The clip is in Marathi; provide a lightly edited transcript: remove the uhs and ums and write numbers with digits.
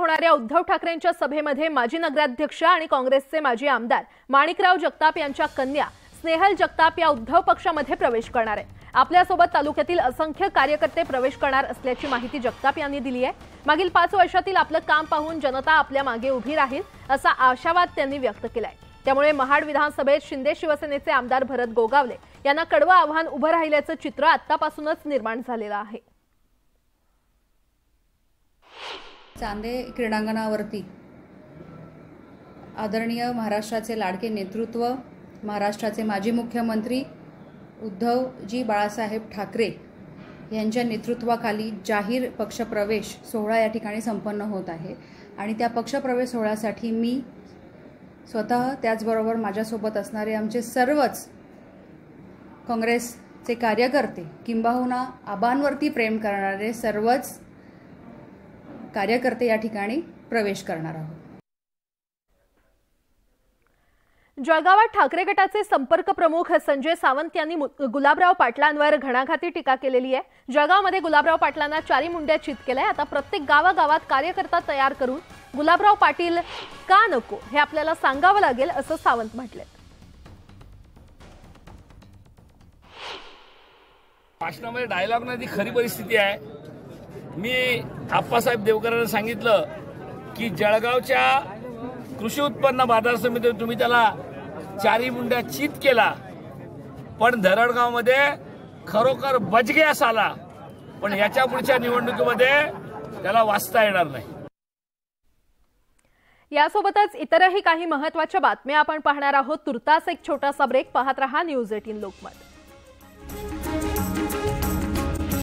होणाऱ्या उद्धव ठाकरेंच्या सभेमध्ये माजी नगराध्यक्ष आणि काँग्रेसचे माजी आमदार माणिकराव जगताप यांच्या कन्या स्नेहल जगताप या उद्धव पक्षामध्ये प्रवेश करणार आहेत। आपल्यासोबत तालुक्यातील असंख्य कार्यकर्ते प्रवेश करणार असल्याची माहिती जगताप यांनी दिली आहे। मागील 5 वर्षातील आपलं काम पाहून जनता आपल्या मागे उभी राहील असा आशावाद त्यांनी व्यक्त केलाय। त्यामुळे महाड विधानसभेत शिंदे शिवसेनेचे आमदार भरत गोगावले यांना कडवं आव्हान उभं राहिल्याचं चित्र आतापासूनच निर्माण झालेलं आहे। चांदे क्रीडांगणावरती आदरणीय महाराष्ट्राचे लाडके नेतृत्व, महाराष्ट्राचे माजी मुख्यमंत्री उद्धवजी बाळासाहेब ठाकरे यांच्या नेतृत्वाखाली जाहीर पक्षप्रवेश सोहळा या ठिकाणी संपन्न होत आहे। आणि त्या पक्षप्रवेश सोहळ्यासाठी मी स्वतः त्याचबरोबर माझ्यासोबत असणारे आमचे सर्वच काँग्रेसचे कार्यकर्ते किंबहुना आबांवरती प्रेम करणारे सर्वच कार्यकर्ते या ठिकाणी प्रवेश करणार आहोत। जळगावात ठाकरे गटाचे संपर्क प्रमुख संजय सावंत यांनी गुलाबराव पाटलांवर घणाघाती टीका केलेली आहे। जळगावमध्ये गुलाबराव पाटलांना 4 मुंड्या चित केलाय। आता प्रत्येक गावागावात कार्यकर्ता तयार करून गुलाबराव पाटील का नको हे आपल्याला सांगावं लागेल असं सावंत म्हटले। भाषणामध्ये डायलॉग नाही, खरी परिस्थिती आहे। मी आप्पासाहेब देवकरांना सांगितलं की जळगावच्या कृषी उत्पन्न बाजार समितीत तुम्ही त्याला 4 मुंड्या चित केला, पण धरणगावमध्ये खरोखर बजगेस आला, पण याच्या पुढच्या निवडणुकीमध्ये त्याला वाचता येणार नाही। यासोबतच इतरही काही महत्त्वाच्या बातम्या आपण पाहणार आहोत। तुर्तास एक छोटासा ब्रेक पाहत रहा न्यूज 18 लोकमत।